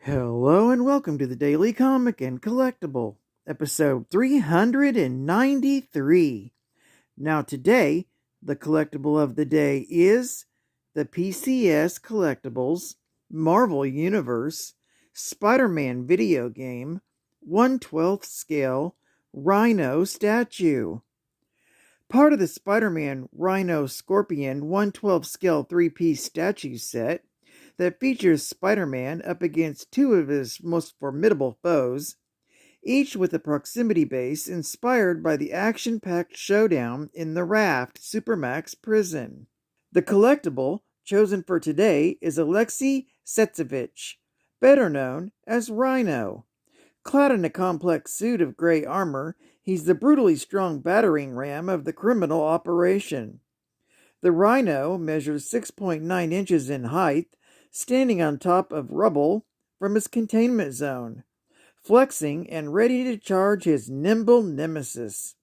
Hello and welcome to the Daily Comic and Collectible, episode 393. Now today, the collectible of the day is the PCS Collectables Marvel Universe Spider-Man video game 1/12 scale Rhino statue. Part of the Spider-Man Rhino Scorpion 1/12 scale 3-piece statue set that features Spider-Man up against two of his most formidable foes, each with a proximity base inspired by the action-packed showdown in the Raft Supermax prison. The collectible chosen for today is Alexei Setsevich, better known as Rhino. Clad in a complex suit of gray armor, he's the brutally strong battering ram of the criminal operation. The Rhino measures 6.9 inches in height, standing on top of rubble from his containment zone, flexing and ready to charge his nimble nemesis.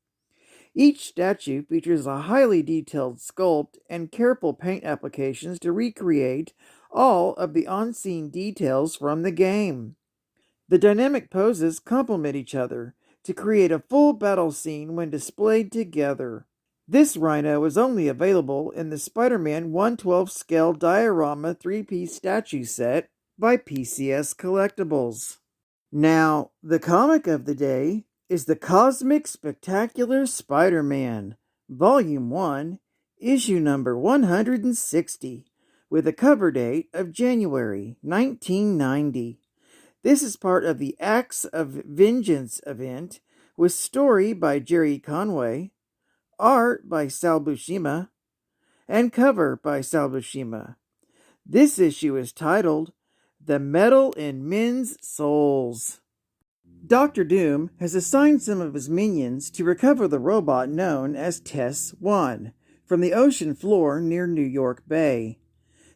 Each statue features a highly detailed sculpt and careful paint applications to recreate all of the on-scene details from the game. The dynamic poses complement each other to create a full battle scene when displayed together. This Rhino is only available in the Spider-Man 1/12 scale diorama 3-piece statue set by PCS Collectables. Now, the comic of the day is the Cosmic Spectacular Spider-Man, Volume 1, Issue number 160, with a cover date of January 1990. This is part of the Acts of Vengeance event, with story by Jerry Conway, art by Sal Buscema, and cover by Sal Buscema. This issue is titled The Metal in Men's Souls. Dr. Doom has assigned some of his minions to recover the robot known as tess-one from the ocean floor near New York Bay.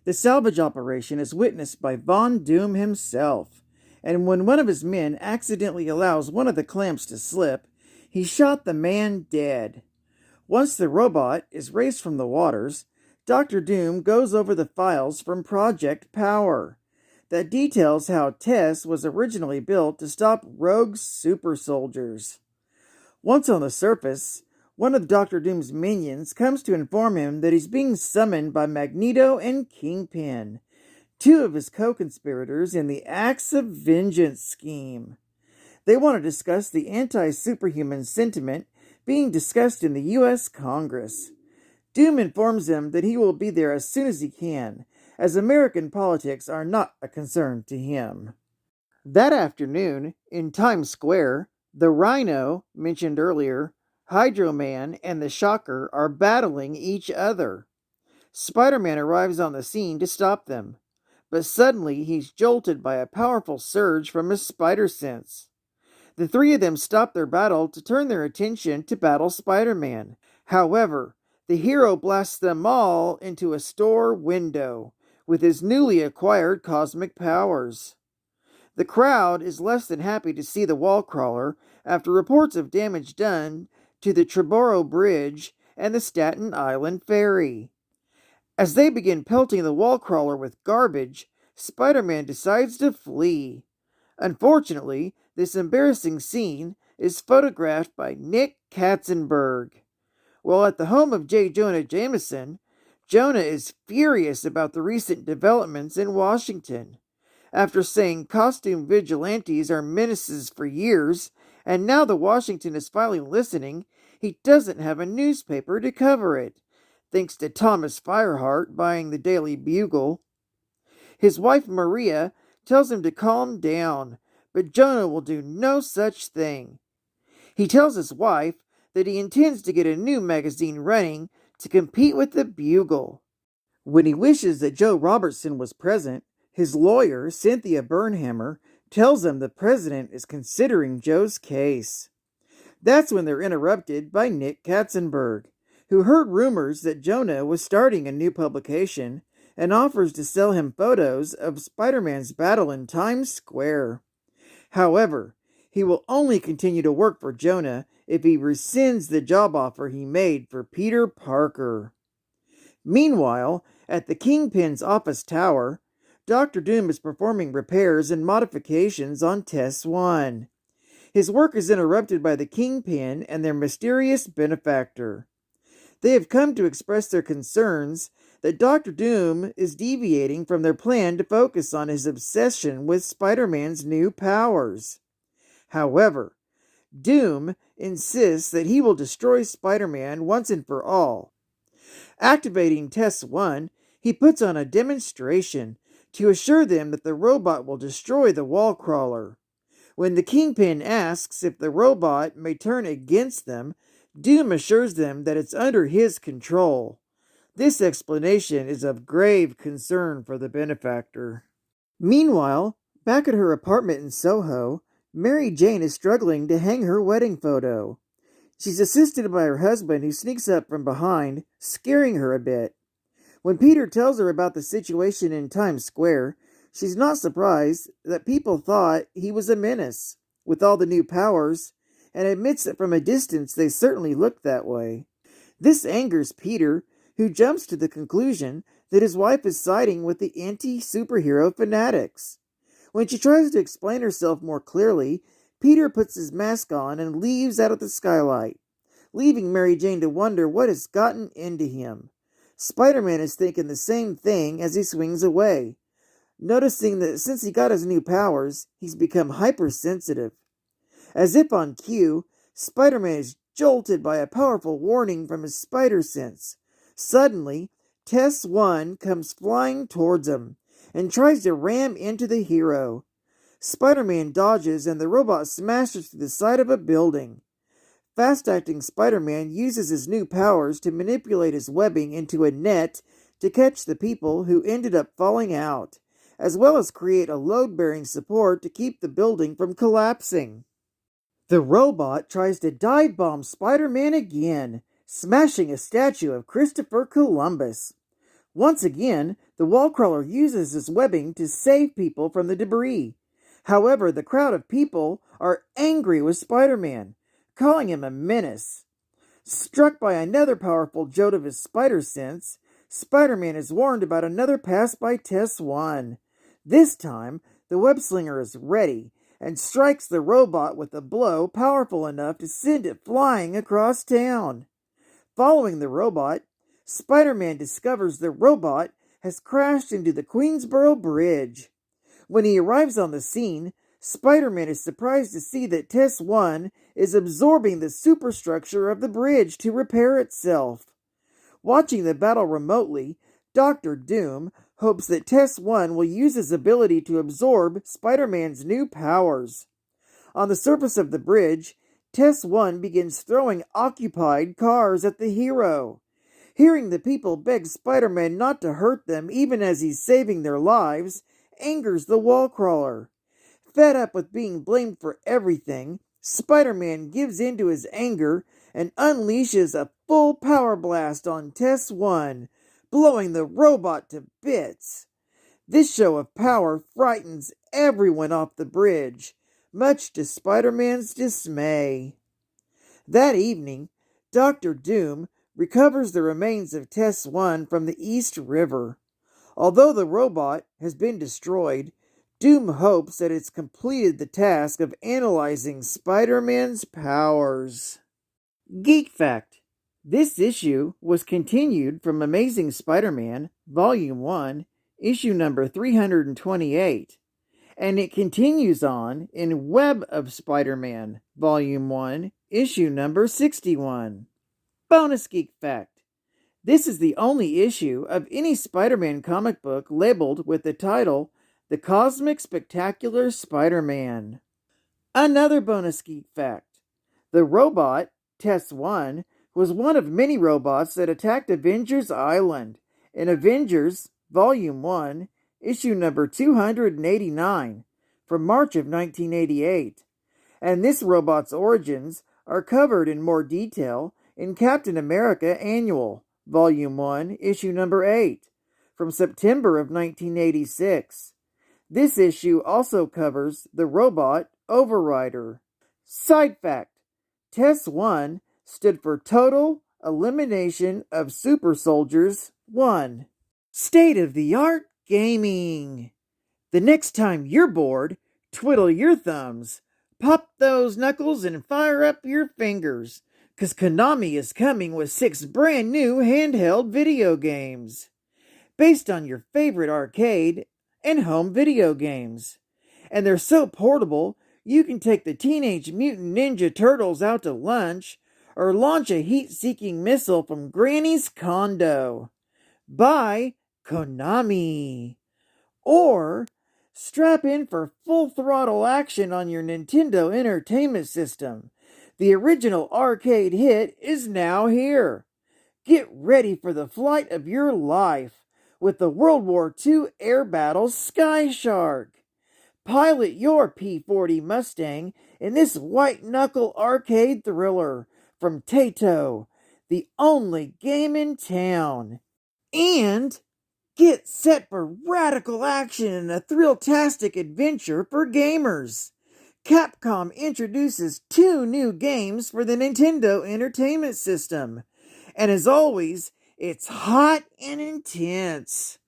The salvage operation is witnessed by Von Doom himself, and when one of his men accidentally allows one of the clamps to slip, he shot the man dead. Once the robot is raised from the waters, Dr. Doom goes over the files from Project Power that details how Tess was originally built to stop rogue super soldiers. Once on the surface, one of Dr. Doom's minions comes to inform him that he's being summoned by Magneto and Kingpin, two of his co-conspirators in the Acts of Vengeance scheme. They want to discuss the anti-superhuman sentiment being discussed in the U.S. Congress. Doom informs them that he will be there as soon as he can, as American politics are not a concern to him. That afternoon, in Times Square, the Rhino, mentioned earlier, Hydro Man, and the Shocker are battling each other. Spider-Man arrives on the scene to stop them, but suddenly he's jolted by a powerful surge from his spider sense. The three of them stop their battle to turn their attention to battle Spider-Man. However, the hero blasts them all into a store window with his newly acquired cosmic powers. The crowd is less than happy to see the wall crawler after reports of damage done to the Triborough Bridge and the Staten Island Ferry. As they begin pelting the wall crawler with garbage, Spider-Man decides to flee. Unfortunately, this embarrassing scene is photographed by Nick Katzenberg. While at the home of J. Jonah Jameson, Jonah is furious about the recent developments in Washington. After saying costume vigilantes are menaces for years, and now the Washington is finally listening, he doesn't have a newspaper to cover it, thanks to Thomas Fireheart buying the Daily Bugle. His wife Maria tells him to calm down, but Jonah will do no such thing. He tells his wife that he intends to get a new magazine running to compete with the Bugle. When he wishes that Joe Robertson was present, his lawyer, Cynthia Burnhammer, tells him the president is considering Joe's case. That's when they're interrupted by Nick Katzenberg, who heard rumors that Jonah was starting a new publication and offers to sell him photos of Spider-Man's battle in Times Square. However, he will only continue to work for Jonah if he rescinds the job offer he made for Peter Parker. Meanwhile, at the Kingpin's office tower, Dr. Doom is performing repairs and modifications on tess-one. His work is interrupted by the Kingpin and their mysterious benefactor. They have come to express their concerns that Dr. Doom is deviating from their plan to focus on his obsession with Spider-Man's new powers. However, Doom insists that he will destroy Spider-Man once and for all. Activating tess-one, he puts on a demonstration to assure them that the robot will destroy the wall crawler. When the Kingpin asks if the robot may turn against them, Doom assures them that it's under his control. This explanation is of grave concern for the benefactor. Meanwhile, back at her apartment in Soho, Mary Jane is struggling to hang her wedding photo. She's assisted by her husband, who sneaks up from behind, scaring her a bit. When Peter tells her about the situation in Times Square, she's not surprised that people thought he was a menace with all the new powers, and admits that from a distance they certainly looked that way. This angers Peter, who jumps to the conclusion that his wife is siding with the anti-superhero fanatics. When she tries to explain herself more clearly, Peter puts his mask on and leaves out of the skylight, leaving Mary Jane to wonder what has gotten into him. Spider-Man is thinking the same thing as he swings away, noticing that since he got his new powers, he's become hypersensitive. As if on cue, Spider-Man is jolted by a powerful warning from his spider sense. Suddenly, tess-one comes flying towards him and tries to ram into the hero. Spider-Man dodges and the robot smashes through the side of a building. Fast-acting Spider-Man uses his new powers to manipulate his webbing into a net to catch the people who ended up falling out, as well as create a load-bearing support to keep the building from collapsing. The robot tries to dive-bomb Spider-Man again, smashing a statue of Christopher Columbus. Once again, the wall-crawler uses his webbing to save people from the debris. However, the crowd of people are angry with Spider-Man, calling him a menace. Struck by another powerful jolt of his spider sense, Spider-Man is warned about another pass by tess-one. This time, the web-slinger is ready and strikes the robot with a blow powerful enough to send it flying across town. Following the robot, Spider-Man discovers the robot has crashed into the Queensboro Bridge. When he arrives on the scene, Spider-Man is surprised to see that tess-one is absorbing the superstructure of the bridge to repair itself. Watching the battle remotely, Dr. Doom hopes that tess-one will use his ability to absorb Spider-Man's new powers. On the surface of the bridge, tess-one begins throwing occupied cars at the hero. Hearing the people beg Spider-Man not to hurt them even as he's saving their lives, angers the wall crawler. Fed up with being blamed for everything, Spider-Man gives in to his anger and unleashes a full power blast on tess-one, blowing the robot to bits. This show of power frightens everyone off the bridge, much to Spider-Man's dismay. That evening, Dr. Doom recovers the remains of tess-one from the East River. Although the robot has been destroyed, Doom hopes that it's completed the task of analyzing Spider-Man's powers. Geek Fact: this issue was continued from Amazing Spider-Man, Volume 1, issue number 328, and it continues on in Web of Spider-Man, Volume 1, issue number 61. Bonus Geek Fact: this is the only issue of any Spider-Man comic book labeled with the title The Cosmic Spectacular Spider-Man. Another bonus geek fact: the robot, tess-one, was one of many robots that attacked Avengers Island in Avengers Volume 1, issue number 289, from March of 1988. And this robot's origins are covered in more detail in Captain America Annual, Volume 1, issue number 8, from September of 1986. This issue also covers the robot Overrider. Side fact: tess-one stood for Total Elimination of Super Soldiers 1. State-of-the-art gaming. The next time you're bored, twiddle your thumbs, pop those knuckles, and fire up your fingers, 'cause Konami is coming with 6 brand new handheld video games, based on your favorite arcade and home video games. And they're so portable, you can take the Teenage Mutant Ninja Turtles out to lunch, or launch a heat-seeking missile from Granny's condo. Buy Konami. Or strap in for full throttle action on your Nintendo Entertainment System. The original arcade hit is now here. Get ready for the flight of your life with the World War II air battle Sky Shark. Pilot your P-40 Mustang in this white-knuckle arcade thriller from Taito, the only game in town. And get set for radical action and a thrill-tastic adventure for gamers. Capcom introduces 2 new games for the Nintendo Entertainment System. And as always, it's hot and intense.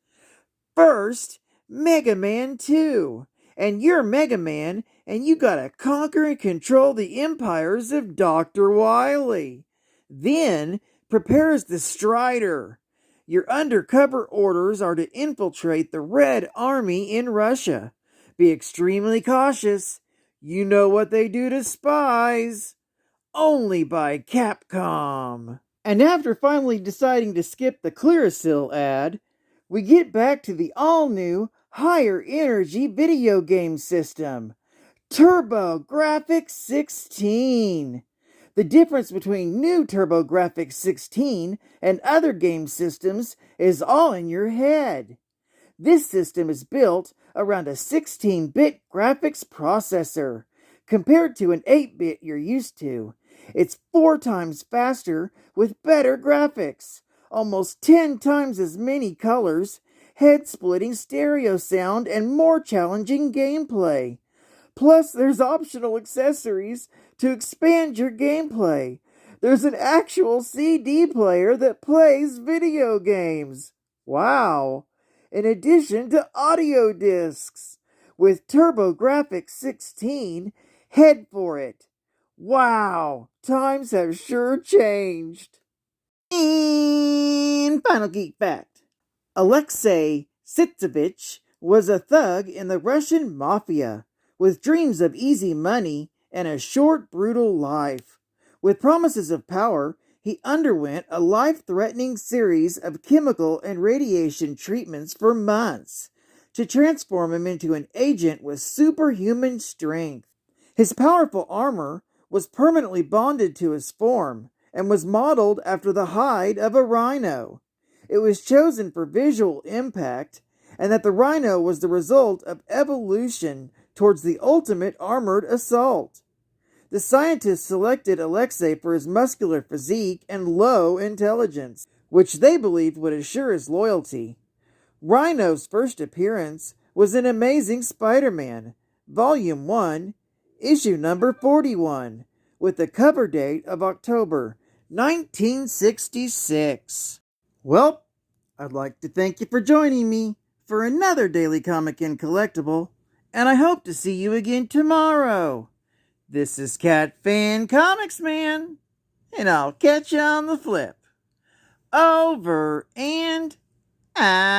First, Mega Man 2. And you're Mega Man, and you gotta conquer and control the empires of Dr. Wily. Then, prepares the Strider. Your undercover orders are to infiltrate the Red Army in Russia. Be extremely cautious. You know what they do to spies. Only by Capcom. And after finally deciding to skip the Clearasil ad, we get back to the all-new, higher energy video game system, TurboGrafx 16. The difference between new TurboGrafx 16 and other game systems is all in your head. This system is built around a 16-bit graphics processor, compared to an 8-bit you're used to. It's 4 times faster with better graphics, almost 10 times as many colors, head-splitting stereo sound, and more challenging gameplay. Plus, there's optional accessories to expand your gameplay. There's an actual CD player that plays video games. Wow! In addition to audio discs. With TurboGrafx 16, head for it. Wow! Times have sure changed. And final geek fact. Alexei Sitsevich was a thug in the Russian mafia, with dreams of easy money and a short, brutal life. With promises of power, he underwent a life-threatening series of chemical and radiation treatments for months to transform him into an agent with superhuman strength. His powerful armor was permanently bonded to his form and was modeled after the hide of a rhino. It was chosen for visual impact, and that the rhino was the result of evolution towards the ultimate armored assault. The scientists selected Alexei for his muscular physique and low intelligence, which they believed would assure his loyalty. Rhino's first appearance was in Amazing Spider-Man, Volume 1, Issue number 41, with the cover date of October 1966. Well, I'd like to thank you for joining me for another Daily Comic and Collectible, and I hope to see you again tomorrow. This is Cat Fan Comics Man, and I'll catch you on the flip. Over and out.